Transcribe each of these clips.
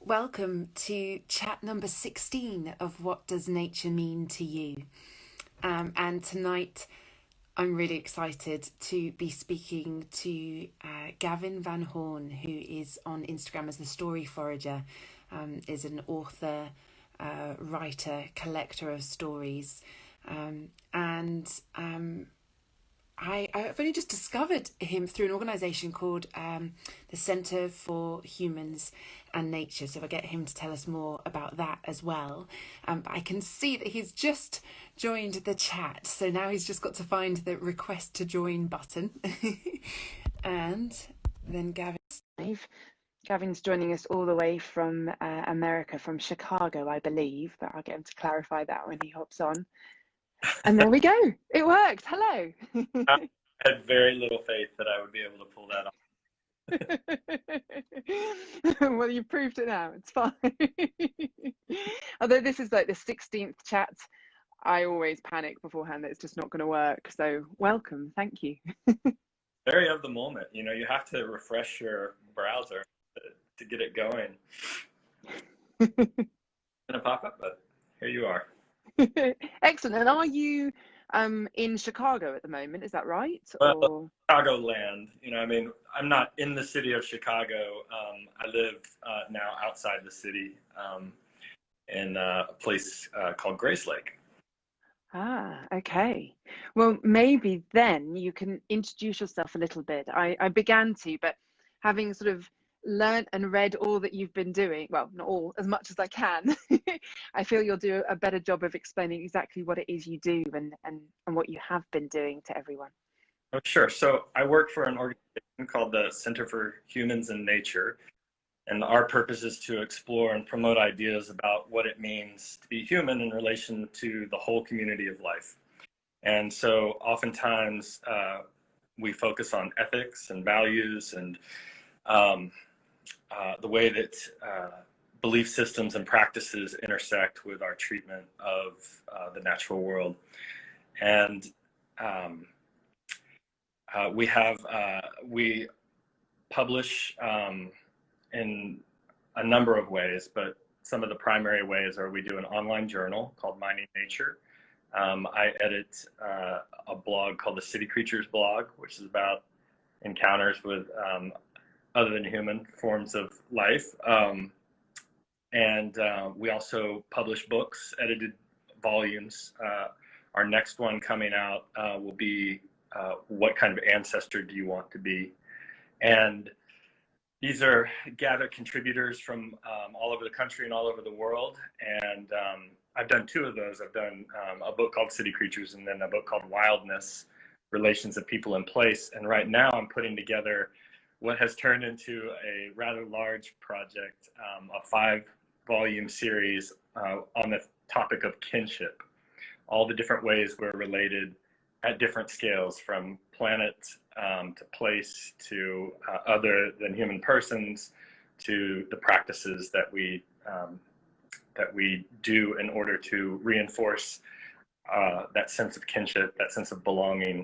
welcome to chat number 16 of What Does Nature Mean to You? And tonight I'm really excited to be speaking to Gavin Van Horn, who is on Instagram as the Story Forager, is an author, writer, collector of stories. I've only just discovered him through an organisation called the Centre for Humans and Nature. So I'll get him to tell us more about that as well. But I can see that he's just joined the chat. So now he's just got to find the request to join button. And then Gavin's joining us all the way from America, from Chicago, I believe. But I'll get him to clarify that when he hops on. And there we go. It worked. Hello. I had very little faith that I would be able to pull that off. Well, you've proved it now. It's fine. Although this is like the 16th chat, I always panic beforehand that it's just not going to work. So welcome. Thank you. Very of the moment. You know, you have to refresh your browser to get it going. Gonna pop up, but here you are. Excellent. And are you in Chicago at the moment? Is that right? Well, Chicagoland. You know, I mean, I'm not in the city of Chicago. I live now outside the city in a place called Grace Lake. Ah, okay. Well, maybe then you can introduce yourself a little bit. I began to, but having sort of learned and read all that you've been doing, well, not all, as much as I can, I feel you'll do a better job of explaining exactly what it is you do and what you have been doing to everyone. Oh, sure. So I work for an organization called the Center for Humans and Nature. And our purpose is to explore and promote ideas about what it means to be human in relation to the whole community of life. And so oftentimes we focus on ethics and values and the way that belief systems and practices intersect with our treatment of the natural world. And we publish in a number of ways, but some of the primary ways are we do an online journal called Minding Nature. I edit a blog called the City Creatures blog, which is about encounters with other than human forms of life. And we also publish books, edited volumes. Our next one coming out will be What Kind of Ancestor Do You Want to Be? And these are gathered contributors from all over the country and all over the world. And I've done two of those. I've done a book called City Creatures and then a book called Wildness, Relations of People in Place. And right now I'm putting together what has turned into a rather large project, a 5-volume series on the topic of kinship, all the different ways we're related at different scales, from planet to place to other than human persons, to the practices that we do in order to reinforce that sense of kinship, that sense of belonging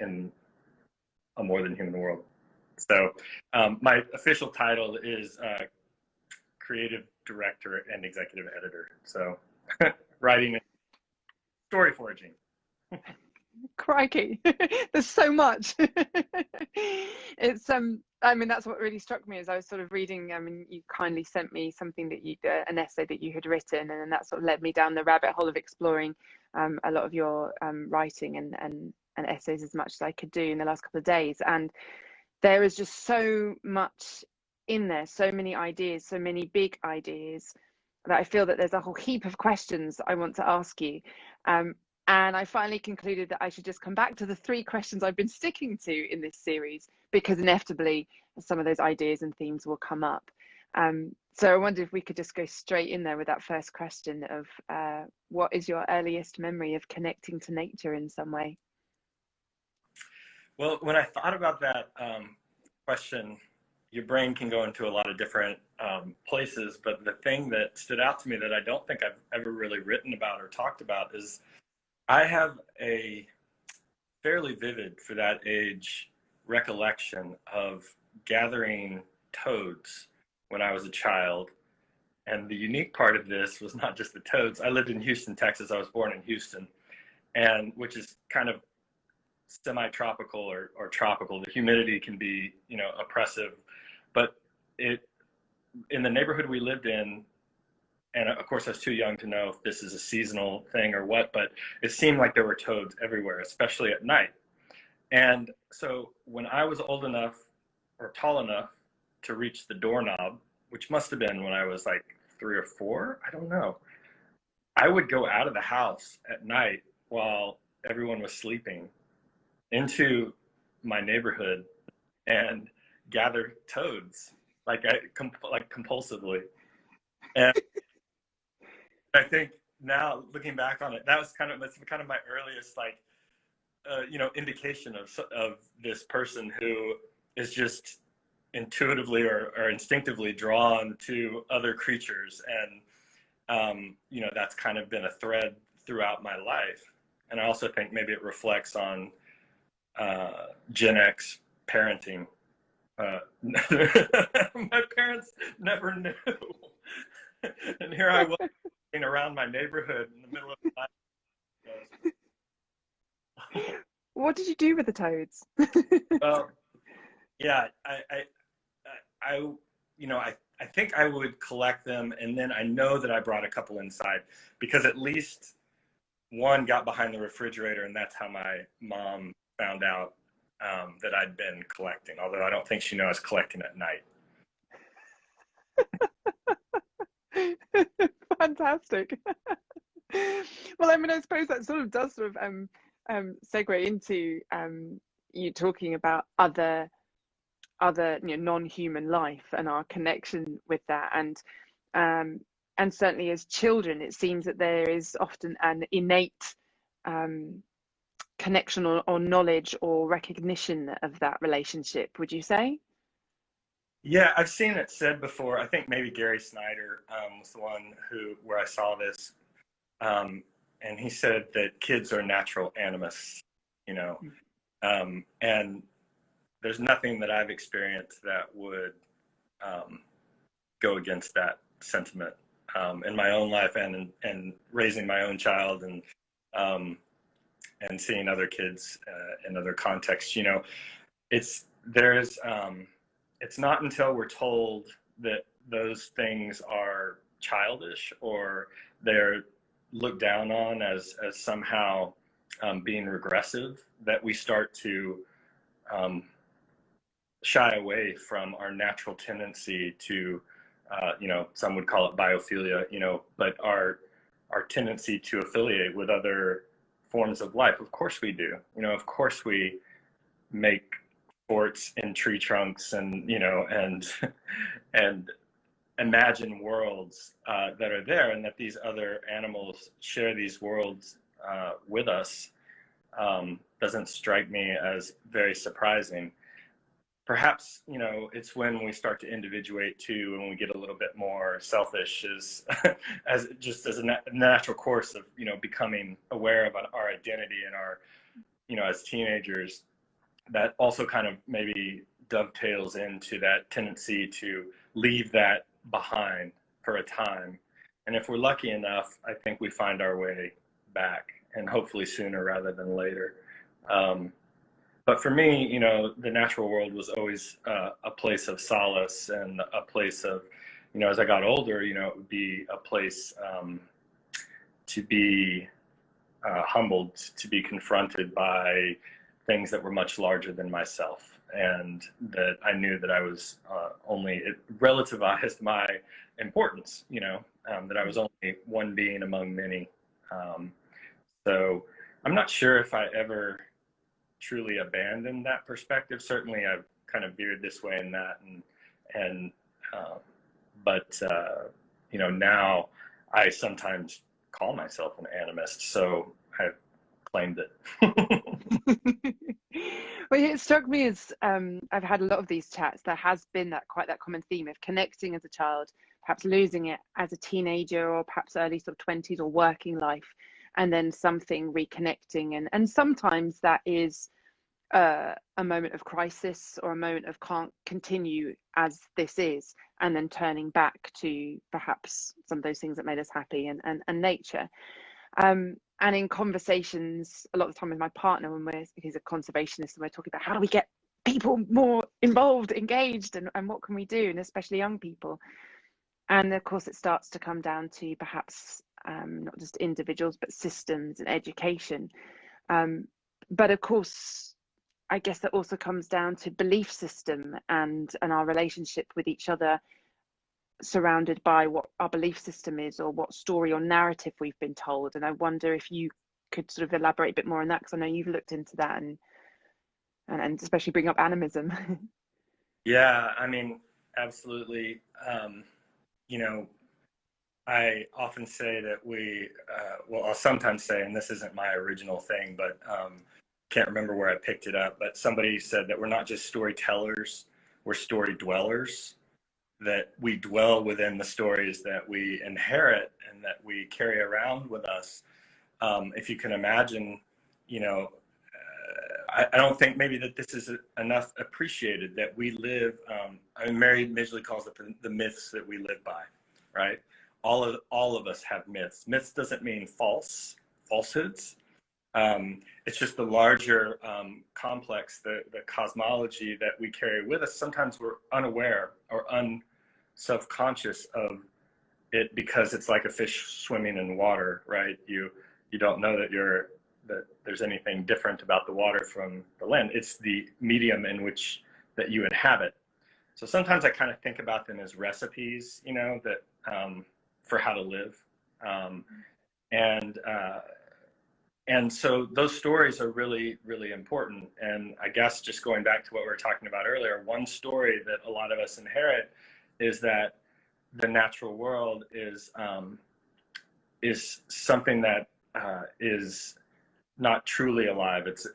in a more than human world. So my official title is creative director and executive editor. So writing and story foraging. Crikey, there's so much. It's I mean, that's what really struck me as I was sort of reading. I mean, you kindly sent me something that an essay that you had written, and then that sort of led me down the rabbit hole of exploring a lot of your writing and essays as much as I could do in the last couple of days. And there is just so much in there, so many ideas, so many big ideas, that I feel that there's a whole heap of questions I want to ask you. And I finally concluded that I should just come back to the 3 questions I've been sticking to in this series, because inevitably some of those ideas and themes will come up. So I wondered if we could just go straight in there with that first question of what is your earliest memory of connecting to nature in some way? Well, when I thought about that question, your brain can go into a lot of different places, but the thing that stood out to me that I don't think I've ever really written about or talked about is I have a fairly vivid, for that age, recollection of gathering toads when I was a child And the unique part of this was not just the toads. I lived in Houston, Texas. I was born in Houston, and which is kind of semi-tropical or tropical. The humidity can be, oppressive, but it in the neighborhood we lived in, and of course I was too young to know if this is a seasonal thing or what, but it seemed like there were toads everywhere, especially at night. And so when I was old enough or tall enough to reach the doorknob, which must have been when I was like 3 or 4, I don't know, I would go out of the house at night while everyone was sleeping into my neighborhood and gather toads like compulsively. And I think now looking back on it, that's kind of my earliest indication of this person who is just intuitively or instinctively drawn to other creatures. And that's kind of been a thread throughout my life. And I also think maybe it reflects on Gen X parenting. My parents never knew. And here I was around my neighborhood in the middle of the night. What did you do with the toads? Well, yeah, I think I would collect them, and then I know that I brought a couple inside because at least one got behind the refrigerator, and that's how my mom found out that I'd been collecting, although I don't think she knew I was collecting at night. Fantastic. Well, I mean, I suppose that sort of does segue into you talking about other non-human life and our connection with that, and certainly as children, it seems that there is often an innate connection or knowledge or recognition of that relationship. Would you say? Yeah, I've seen it said before. I think maybe Gary Snyder was the one where I saw this, and he said that kids are natural animists, and there's nothing that I've experienced that would go against that sentiment in my own life and raising my own child and seeing other kids in other contexts. It's not until we're told that those things are childish or they're looked down on as somehow being regressive that we start to shy away from our natural tendency to, some would call it biophilia, but our tendency to affiliate with other forms of life. Of course we do. Of course we make forts in tree trunks and and imagine worlds that are there, and that these other animals share these worlds with us. Doesn't strike me as very surprising. Perhaps it's when we start to individuate too, and we get a little bit more selfish as a natural course of becoming aware of our identity and our as teenagers. That also kind of maybe dovetails into that tendency to leave that behind for a time. And if we're lucky enough, I think we find our way back, and hopefully sooner rather than later. But for me, the natural world was always a place of solace and a place of, as I got older, it would be a place to be humbled, to be confronted by things that were much larger than myself, and that I knew that I was it relativized my importance, that I was only one being among many. So I'm not sure if I ever truly abandoned that perspective. Certainly I've kind of veered this way and that, but now I sometimes call myself an animist, so I've claimed it. Well, it struck me as I've had a lot of these chats. There has been that common theme of connecting as a child, perhaps losing it as a teenager, or perhaps early sort of 20s or working life, and then something reconnecting. And sometimes that is a moment of crisis or a moment of can't continue as this is, and then turning back to perhaps some of those things that made us happy, and nature. And in conversations a lot of the time with my partner, when he's a conservationist, and we're talking about how do we get people more involved, engaged, and what can we do, and especially young people. And of course it starts to come down to perhaps not just individuals but systems and education. But of course I guess that also comes down to belief system and our relationship with each other, surrounded by what our belief system is, or what story or narrative we've been told. And I wonder if you could sort of elaborate a bit more on that, because I know you've looked into that, and especially bring up animism. Yeah, I mean, absolutely. You know, I often say that well, I'll sometimes say, and this isn't my original thing, but can't remember where I picked it up, but somebody said that we're not just storytellers, we're story dwellers, that we dwell within the stories that we inherit and that we carry around with us. If you can imagine, you know, I don't think maybe that this is enough appreciated, that we live, I mean, Mary Midgley calls it the myths that we live by, right? All of us have myths. Myths doesn't mean falsehoods. It's just the larger complex, the cosmology that we carry with us. Sometimes we're unaware or self-conscious of it, because it's like a fish swimming in water, right? You don't know that there's anything different about the water from the land. It's the medium in which that you inhabit. So sometimes I kind of think about them as recipes, you know, that for how to live, and so those stories are really, really important. And I guess just going back to what we were talking about earlier, one story that a lot of us inherit is that the natural world is something that is not truly alive. It's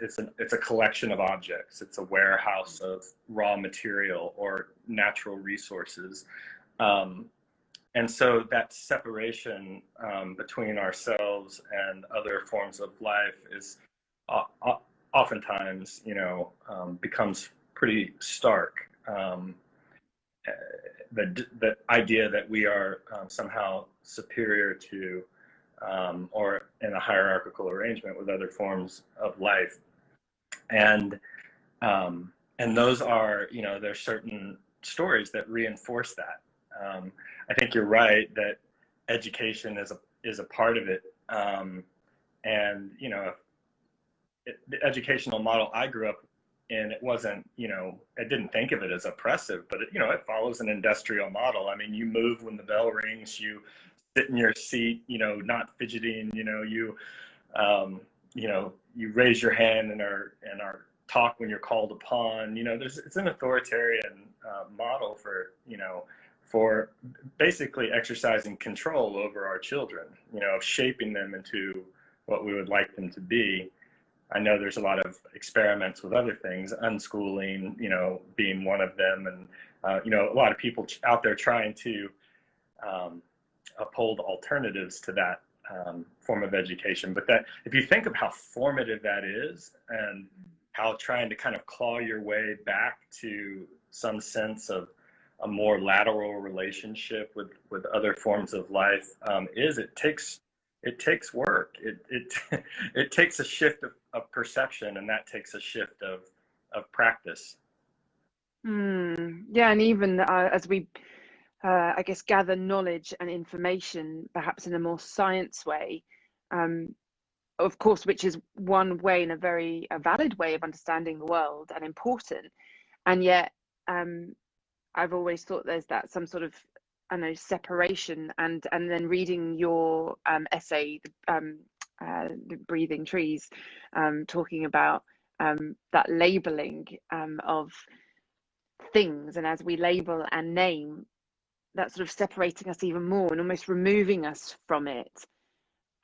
a collection of objects. It's a warehouse of raw material or natural resources. And so that separation between ourselves and other forms of life is oftentimes, you know, becomes pretty stark. The idea that we are somehow superior to or in a hierarchical arrangement with other forms of life, and those are, you know, there's certain stories that reinforce that. I think you're right that education is a part of it, and you know, the educational model I grew up in, it wasn't, you know, I didn't think of it as oppressive, but it, you know, it follows an industrial model. I mean, you move when the bell rings, you sit in your seat, you know, not fidgeting, you know, you know, you raise your hand and are talk when you're called upon. You know, it's an authoritarian model for, you know, for basically exercising control over our children, you know, shaping them into what we would like them to be. I know there's a lot of experiments with other things, unschooling, you know, being one of them, and you know, a lot of people out there trying to uphold alternatives to that form of education. But that, if you think of how formative that is, and how trying to kind of claw your way back to some sense of a more lateral relationship with other forms of life, it takes work. It takes a shift of perception, and that takes a shift of practice. Yeah, and even as we I guess gather knowledge and information perhaps in a more science way, of course, which is one way and a valid way of understanding the world, and important. And yet I've always thought there's that some sort of, I don't know, separation, and then reading your essay, the Breathing Trees, talking about that labeling of things, and as we label and name, that sort of separating us even more and almost removing us from it.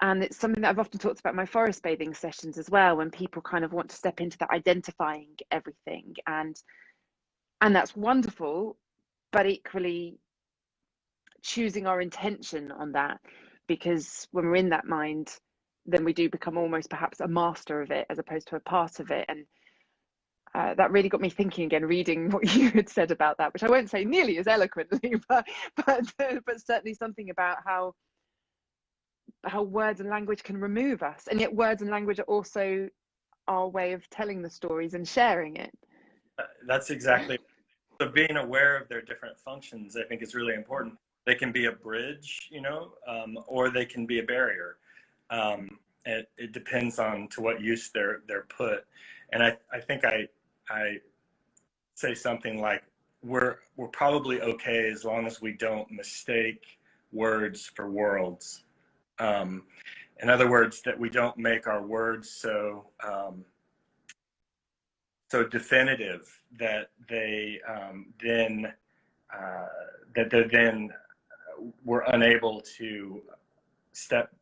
And it's something that I've often talked about in my forest bathing sessions as well, when people kind of want to step into that identifying everything, and that's wonderful, but equally choosing our intention on that, because when we're in that mind, then we do become almost perhaps a master of it as opposed to a part of it. that really got me thinking again, reading what you had said about that, which I won't say nearly as eloquently, but certainly something about how words and language can remove us, and yet words and language are also our way of telling the stories and sharing it. That's exactly. So being aware of their different functions, I think, is really important. They can be a bridge, or they can be a barrier. It depends on to what use they're put. And I think I say something like, we're probably okay as long as we don't mistake words for worlds. In other words, that we don't make our words so definitive that they then we're unable to step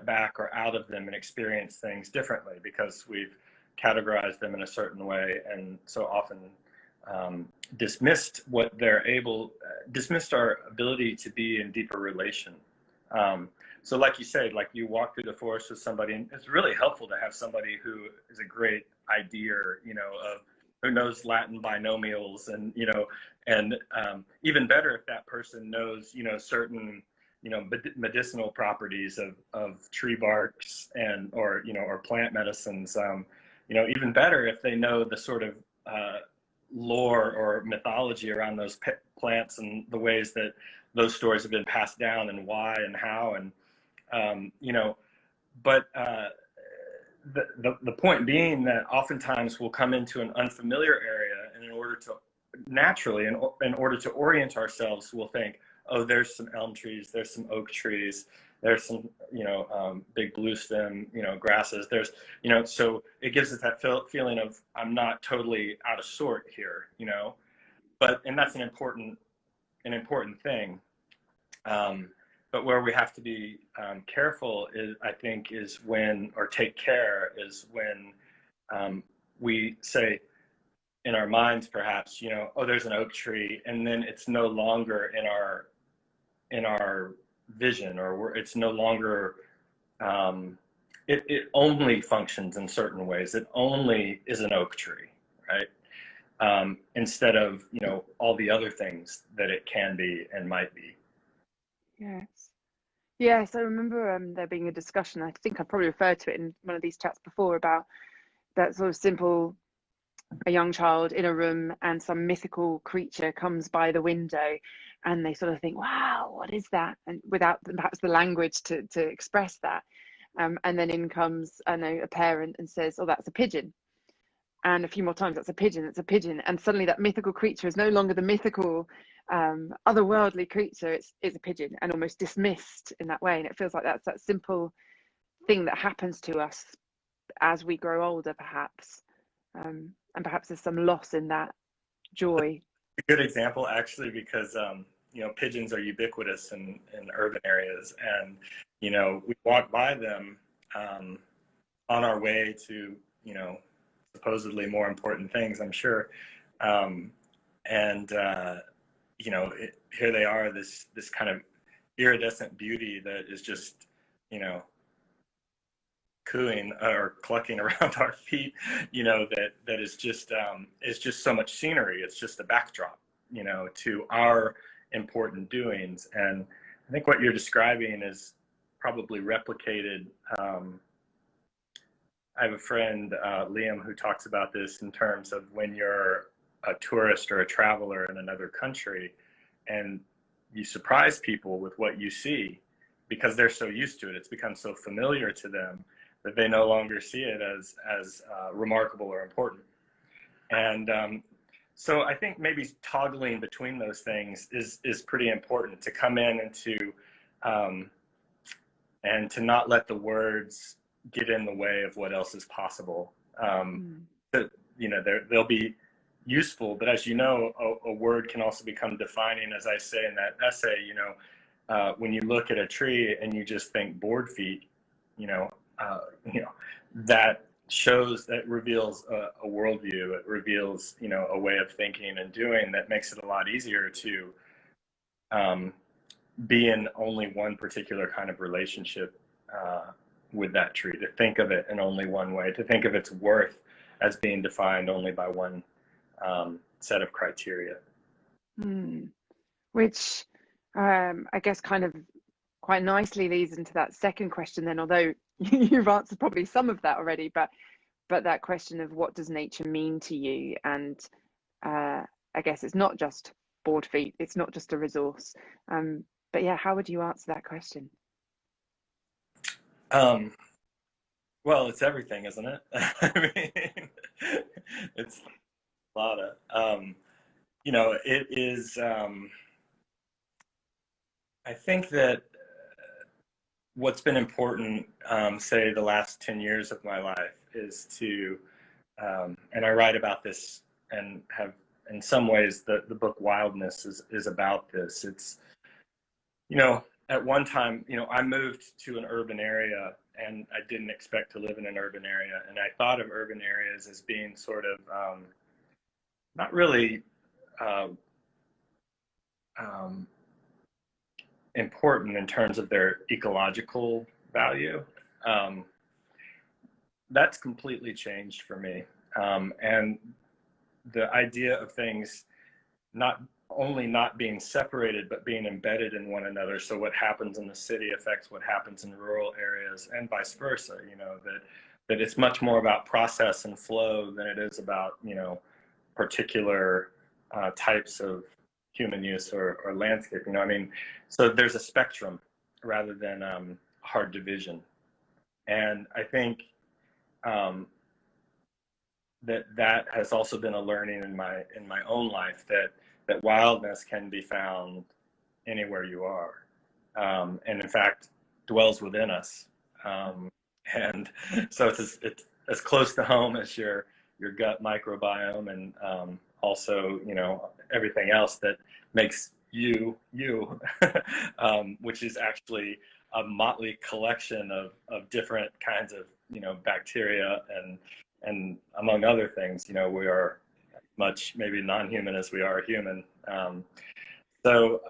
back or out of them and experience things differently, because we've categorized them in a certain way, and so often dismissed our ability to be in deeper relation. So like you say, like you walk through the forest with somebody, and it's really helpful to have somebody who is a great idea, of who knows Latin binomials, and even better if that person knows, certain, medicinal properties of tree barks or plant medicines. Even better if they know the sort of lore or mythology around those plants and the ways that those stories have been passed down, and why and how, and but the point being that oftentimes we'll come into an unfamiliar area, and in order to orient ourselves, we'll think, oh, there's some elm trees, there's some oak trees, there's some big blue stem grasses, there's so it gives us that feeling of, I'm not totally out of sort here, and that's an important thing. But where we have to be careful is when we say in our minds, perhaps, oh, there's an oak tree, and then it's no longer in our vision, or it's no longer, it only functions in certain ways. It only is an oak tree, right? Instead of, all the other things that it can be and might be. Yes, I remember there being a discussion, I think I probably referred to it in one of these chats before, about that sort of simple, a young child in a room and some mythical creature comes by the window, and they sort of think, wow, what is that? And without perhaps the language to express that. And then in comes, I know, a parent and says, oh, that's a pigeon. And a few more times, that's a pigeon, it's a pigeon. And suddenly that mythical creature is no longer the mythical otherworldly creature, it's a pigeon, and almost dismissed in that way. And it feels like that's that simple thing that happens to us as we grow older, perhaps. And perhaps there's some loss in that joy. A good example, actually, because pigeons are ubiquitous in urban areas, and we walk by them on our way to supposedly more important things, I'm sure, here they are, this kind of iridescent beauty that is just cooing or clucking around our feet, that is just so much scenery. It's just a backdrop, to our important doings. And I think what you're describing is probably replicated. I have a friend, Liam, who talks about this in terms of when you're a tourist or a traveler in another country, and you surprise people with what you see because they're so used to it. It's become so familiar to them that they no longer see it as remarkable or important. And so I think maybe toggling between those things is pretty important, to come in and to not let the words get in the way of what else is possible. They'll be useful, but as you know, a word can also become defining. As I say in that essay, when you look at a tree and you just think board feet, that reveals a worldview. It reveals, a way of thinking and doing that makes it a lot easier to be in only one particular kind of relationship with that tree, to think of it in only one way, to think of its worth as being defined only by one set of criteria. Which I guess kind of quite nicely leads into that second question then, although you've answered probably some of that already, but that question of what does nature mean to you? And I guess it's not just board feet, it's not just a resource. But yeah, how would you answer that question? Well, it's everything, isn't it? I mean, it's a lot of, it is, I think that what's been important, say the last 10 years of my life is to, and I write about this and have, in some ways, the book Wildness is about this. It's, at one time, I moved to an urban area and I didn't expect to live in an urban area. And I thought of urban areas as being sort of not really important in terms of their ecological value. That's completely changed for me. And the idea of things not only not being separated, but being embedded in one another. So what happens in the city affects what happens in rural areas and vice versa, that it's much more about process and flow than it is about, particular types of human use or landscape, so there's a spectrum rather than hard division. And I think that has also been a learning in my own life, that wildness can be found anywhere you are, and in fact dwells within us. And so it's as close to home as your gut microbiome, and also everything else that makes you, which is actually a motley collection of different kinds of bacteria and among other things. We are much maybe non-human as we are human. So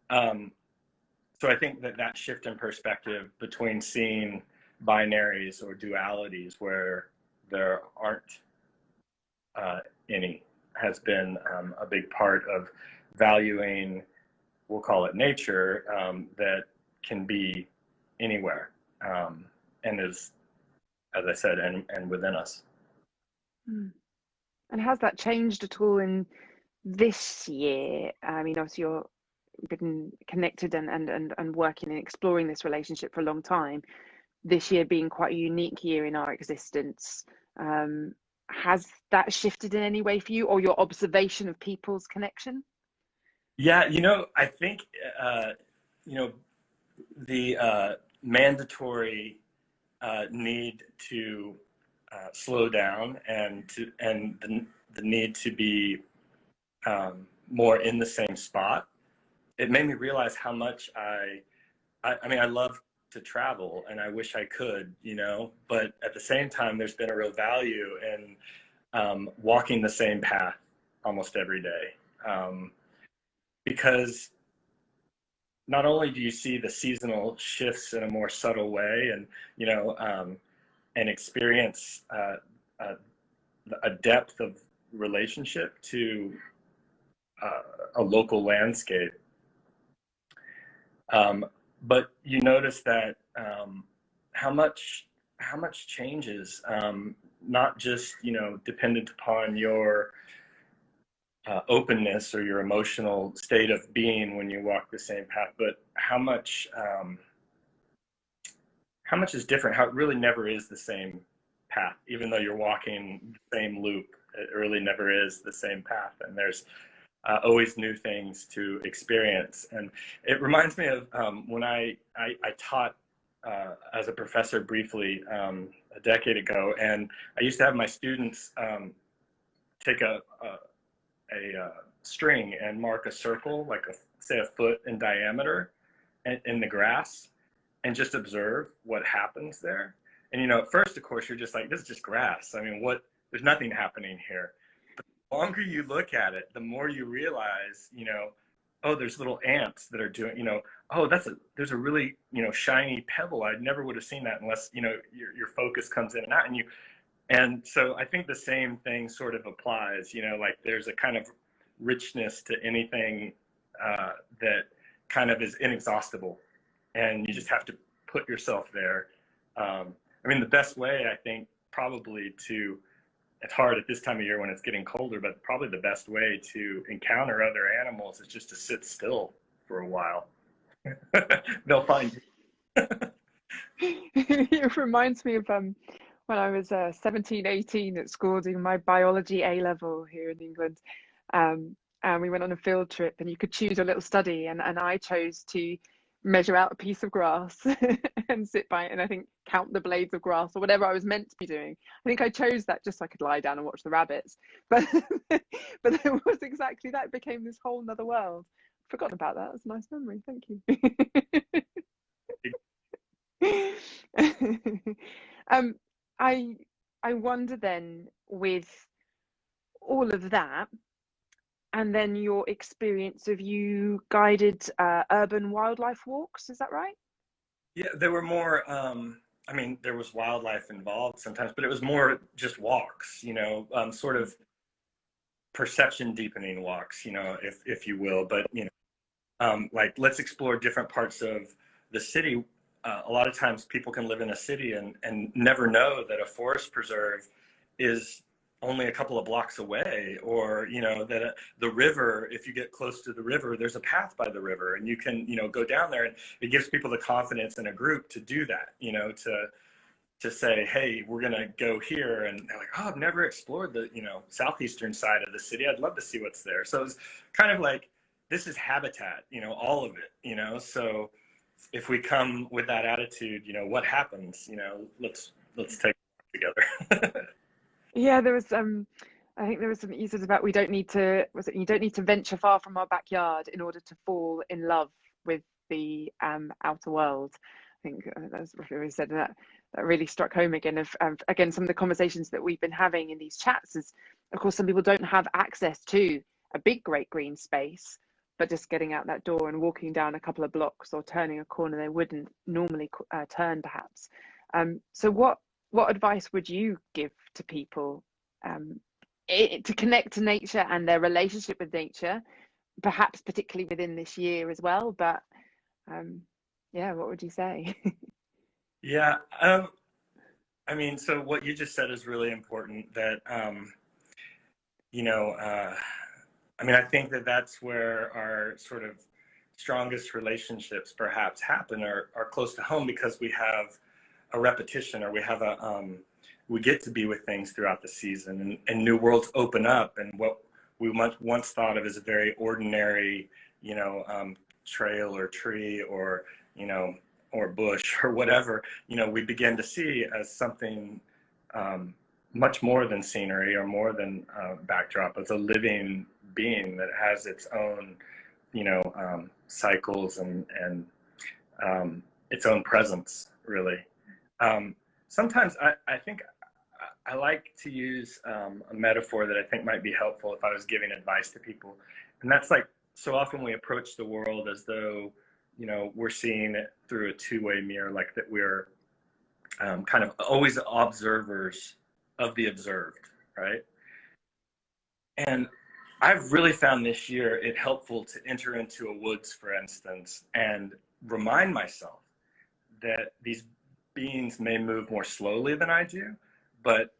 I think that shift in perspective between seeing binaries or dualities where there aren't any has been a big part of valuing, we'll call it nature, that can be anywhere, and is, as I said, and within us. And has that changed at all in this year? I mean, obviously you're been connected and working and exploring this relationship for a long time. This year being quite a unique year in our existence, has that shifted in any way for you, or your observation of people's connection? Yeah, I think the mandatory need to slow down and the need to be more in the same spot. It made me realize how much I love to travel and I wish I could, but at the same time, there's been a real value in walking the same path almost every day. Because not only do you see the seasonal shifts in a more subtle way and, and experience a depth of relationship to a local landscape, but you notice that how much changes, not just dependent upon your openness or your emotional state of being when you walk the same path, but how much is different, how it really never is the same path, even though you're walking the same loop. It really never is the same path, and there's always new things to experience. And it reminds me of when I taught as a professor briefly a decade ago, and I used to have my students take a string and mark a circle, like say a foot in diameter in the grass, and just observe what happens there. And at first, of course, you're just like, this is just grass. I mean, there's nothing happening here. But the longer you look at it, the more you realize, oh, there's little ants that are doing, oh, there's a really, shiny pebble. I never would have seen that unless, your focus comes in and out, and And so I think the same thing sort of applies, you know, like there's a kind of richness to anything that kind of is inexhaustible, and you just have to put yourself there. I mean, the best way, I think, probably to, it's hard at this time of year when it's getting colder, but probably the best way to encounter other animals is just to sit still for a while. They'll find you. It reminds me of when I was 17, 18 at school doing my biology A level here in England. And we went on a field trip and you could choose your little study. And I chose to measure out a piece of grass and sit by it and I think count the blades of grass or whatever I was meant to be doing. I think I chose that just so I could lie down and watch the rabbits. But but it was exactly that. It became this whole nother world. Forgotten about that. That's a nice memory. Thank you. um, I I wonder then with all of that, and then your experience of you guided urban wildlife walks, is that right? Yeah, there were more, I mean, there was wildlife involved sometimes, but it was more just walks, you know, sort of perception deepening walks, you know, if you will. But, you know, like let's explore different parts of the city. A lot of times people can live in a city and never know that a forest preserve is only a couple of blocks away, or you know that the river, if you get close to the river, there's a path by the river and you can, you know, go down there, and it gives people the confidence in a group to do that, you know, to say, hey, we're going to go here, and they're like, oh, I've never explored the, you know, southeastern side of the city, I'd love to see what's there. So it's kind of like, this is habitat, you know, all of it, you know. So if we come with that attitude, you know, what happens, you know, let's take it together. Yeah, there was I think there was something you said about we don't need to, was it you don't need to venture far from our backyard in order to fall in love with the outer world. I think that's what we said, and that really struck home again of again some of the conversations that we've been having in these chats is, of course, some people don't have access to a big great green space, but just getting out that door and walking down a couple of blocks or turning a corner they wouldn't normally turn perhaps. So what advice would you give to people um, to connect to nature and their relationship with nature, perhaps particularly within this year as well? But um, yeah, what would you say? Yeah, I mean, so what you just said is really important. That you know, I mean, I think that that's where our sort of strongest relationships perhaps happen, are close to home, because we have a repetition, or we have a we get to be with things throughout the season, and new worlds open up, and what we once thought of as a very ordinary, you know, trail or tree, or you know, or bush or whatever, you know, we begin to see as something much more than scenery, or more than backdrop. It's a living being that has its own, you know, cycles, and its own presence, really. Sometimes I think I like to use a metaphor that I think might be helpful if I was giving advice to people. And that's like, so often we approach the world as though, you know, we're seeing it through a two-way mirror, like that we're kind of always observers of the observed, right? And I've really found this year it helpful to enter into a woods, for instance, and remind myself that these beings may move more slowly than I do, but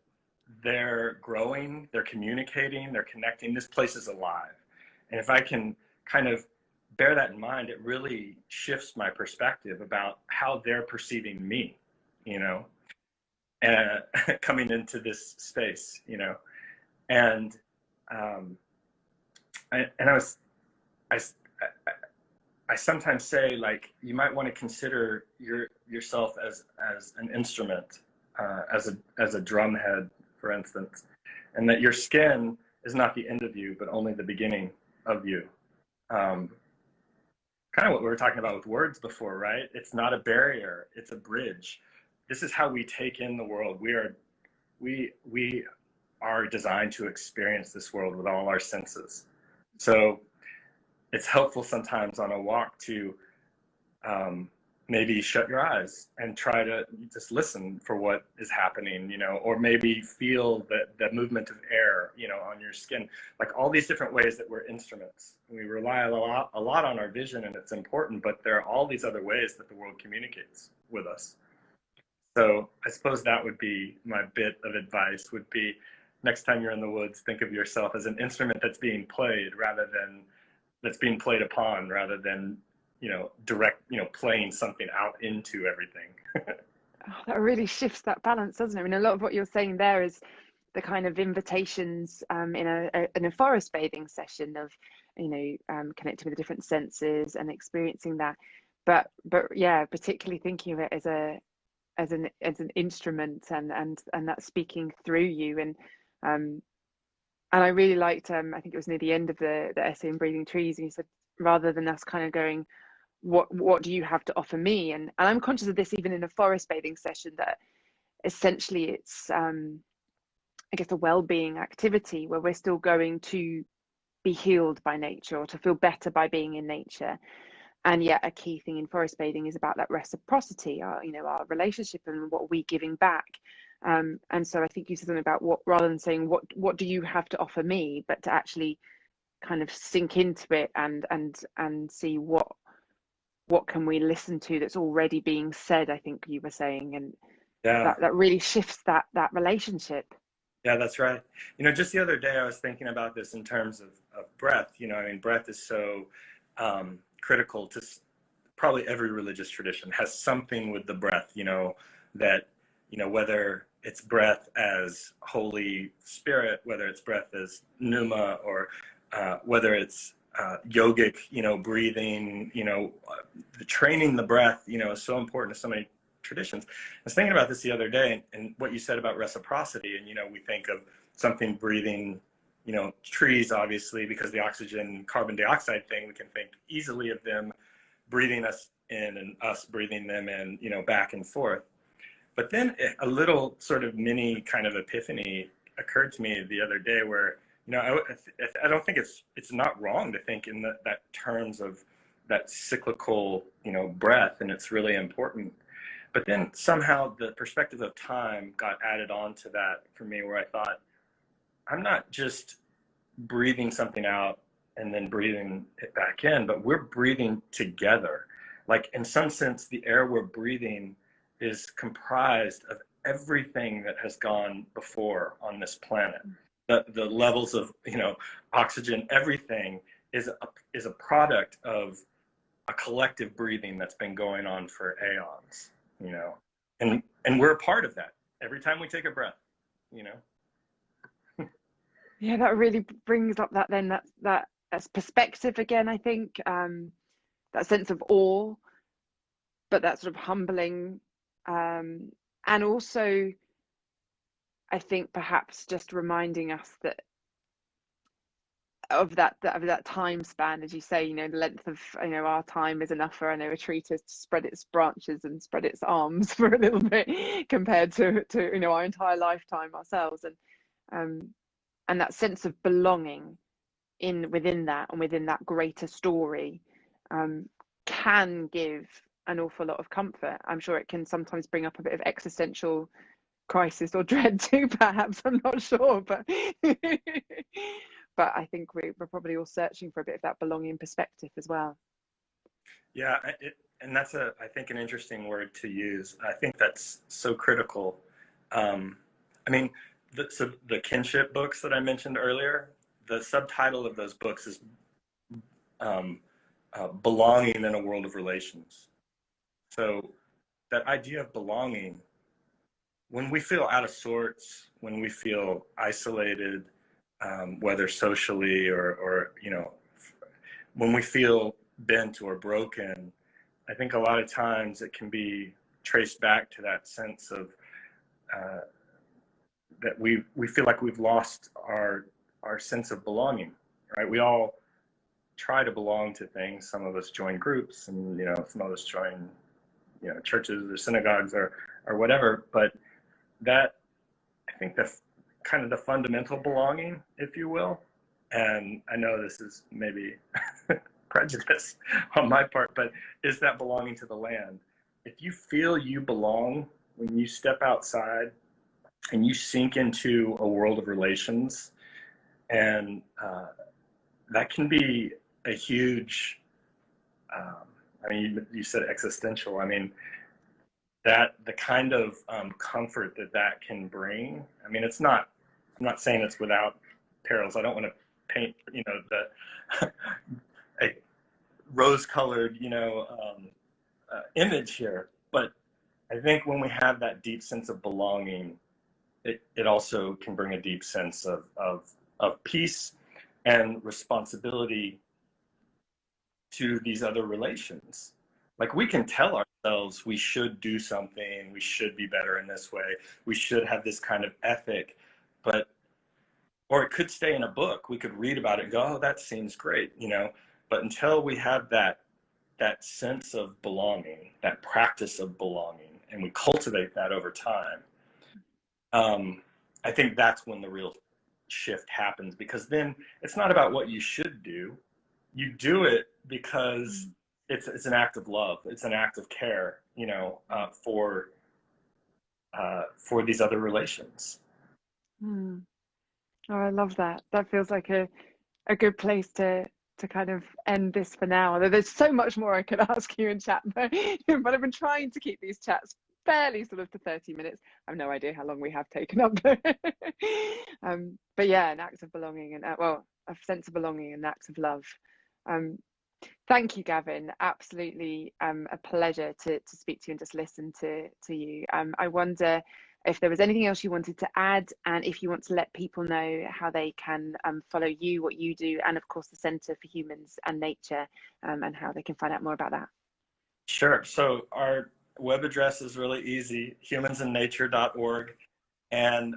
they're growing, they're communicating, they're connecting. This place is alive. And if I can kind of bear that in mind, it really shifts my perspective about how they're perceiving me, you know, and coming into this space, you know. And um, and I, I sometimes say, like, you might want to consider yourself as an instrument, as a drum head, for instance, and that your skin is not the end of you, but only the beginning of you. Um, Kind of what we were talking about with words before, right? It's not a barrier; it's a bridge. This is how we take in the world. We are designed to experience this world with all our senses. So it's helpful sometimes on a walk to um, maybe shut your eyes and try to just listen for what is happening, or maybe feel the movement of air, on your skin. Like all these different ways that we're instruments. We rely a lot on our vision, and it's important, but there are all these other ways that the world communicates with us. So I suppose that would be my bit of advice, would be next time you're in the woods, think of yourself as an instrument that's being played that's being played upon, rather than direct, playing something out into everything. Oh, that really shifts that balance, doesn't it? I mean, a lot of what you're saying there is the kind of invitations in a forest bathing session of, connecting with the different senses and experiencing that. But yeah, particularly thinking of it as an instrument and that speaking through you. And I really liked, I think it was near the end of the essay in Breathing Trees, and you said, rather than us kind of going, what do you have to offer me? And I'm conscious of this even in a forest bathing session, that essentially it's I guess a well-being activity where we're still going to be healed by nature or to feel better by being in nature. And yet a key thing in forest bathing is about that reciprocity, our relationship and what we giving back. And so I think you said something about what, rather than saying what do you have to offer me, but to actually kind of sink into it and see what can we listen to that's already being said, I think you were saying. And Yeah. that really shifts that relationship. Yeah, that's right. Just the other day I was thinking about this in terms of breath. Breath is so critical to probably every religious tradition, has something with the breath, that, whether it's breath as Holy Spirit, whether it's breath as pneuma, or whether it's yogic, breathing, training the breath, is so important to so many traditions. I was thinking about this the other day, and what you said about reciprocity, and we think of something breathing, trees, obviously, because the oxygen carbon dioxide thing, we can think easily of them breathing us in and us breathing them in, back and forth. But then a little sort of mini kind of epiphany occurred to me the other day, where I don't think it's not wrong to think in that terms of that cyclical breath, and it's really important. But then somehow the perspective of time got added on to that for me, where I thought, I'm not just breathing something out and then breathing it back in, but we're breathing together. Like, in some sense, the air we're breathing is comprised of everything that has gone before on this planet. The levels of oxygen, everything is a product of a collective breathing that's been going on for aeons. And we're a part of that every time we take a breath. Yeah, that really brings up that as perspective again, I think, that sense of awe, but that sort of humbling, and also I think perhaps just reminding us that of that time span, as you say, the length of our time is enough for a tree to spread its branches and spread its arms for a little bit compared to our entire lifetime ourselves. And that sense of belonging within that and within that greater story can give an awful lot of comfort. I'm sure it can sometimes bring up a bit of existential crisis or dread too, perhaps. I'm not sure, but but I think we're probably all searching for a bit of that belonging perspective as well. Yeah, and that's I think an interesting word to use. I think that's so critical. The kinship books that I mentioned earlier, the subtitle of those books is belonging in a world of relations. So that idea of belonging, when we feel out of sorts, when we feel isolated, whether socially or when we feel bent or broken, I think a lot of times it can be traced back to that sense of that we feel like we've lost our sense of belonging, right? We all try to belong to things. Some of us join groups, and some of us join churches or synagogues or whatever. But that, I think, the kind of the fundamental belonging, if you will. And I know this is maybe prejudice on my part, but is that belonging to the land, if you feel you belong when you step outside and you sink into a world of relations, and that can be a huge, I mean, you said existential. I mean, that the kind of comfort that that can bring. I mean, it's not, I'm not saying it's without perils. I don't want to paint, you know, the a rose-colored, you know, image here. But I think when we have that deep sense of belonging, it also can bring a deep sense of peace and responsibility to these other relations. Like, we can tell ourselves we should do something, we should be better in this way, we should have this kind of ethic, but, or it could stay in a book. We could read about it and go, oh, that seems great, you know. But until we have that sense of belonging, that practice of belonging, and we cultivate that over time, I think that's when the real shift happens, because then it's not about what you should do. You do it because it's an act of love. It's an act of care, you know, for these other relations. Mm. Oh, I love that. That feels like a good place to kind of end this for now. Although there's so much more I could ask you in chat, but I've been trying to keep these chats fairly sort of to 30 minutes. I have no idea how long we have taken up. But yeah, an act of belonging and well, a sense of belonging and acts of love. Thank you, Gavin. Absolutely a pleasure to speak to you and just listen to you. I wonder if there was anything else you wanted to add, and if you want to let people know how they can follow you, what you do, and of course the Centre for Humans and Nature, and how they can find out more about that. Sure. So our web address is really easy, humansandnature.org. And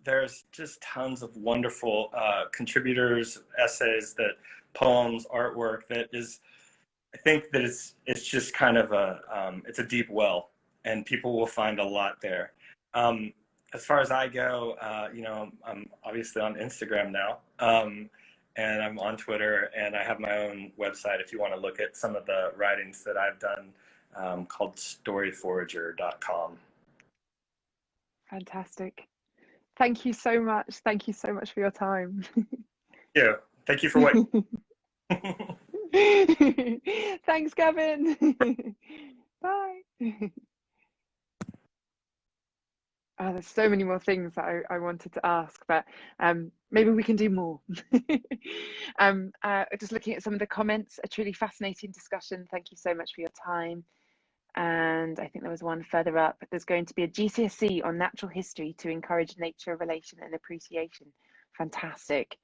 there's just tons of wonderful contributors, essays, that poems, artwork that is, I think that it's just kind of it's a deep well, and people will find a lot there. As far as I go, you know, I'm obviously on Instagram now, and I'm on Twitter, and I have my own website if you want to look at some of the writings that I've done, called storyforager.com. Fantastic. Thank you so much. Thank you so much for your time. Yeah. Thank you for waiting. Thanks, Gavin. Bye. Oh, there's so many more things that I wanted to ask, but maybe we can do more. Just looking at some of the comments, a truly fascinating discussion. Thank you so much for your time. And I think there was one further up. There's going to be a GCSE on natural history to encourage nature, relation and appreciation. Fantastic.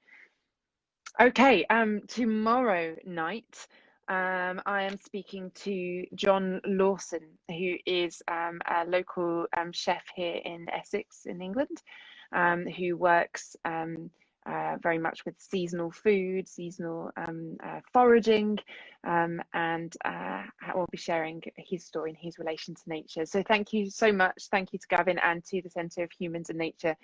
Okay, tomorrow night, I am speaking to John Lawson, who is a local chef here in Essex, in England, who works very much with seasonal food, seasonal foraging, and will be sharing his story and his relation to nature. So thank you so much. Thank you to Gavin and to the Centre of Humans and Nature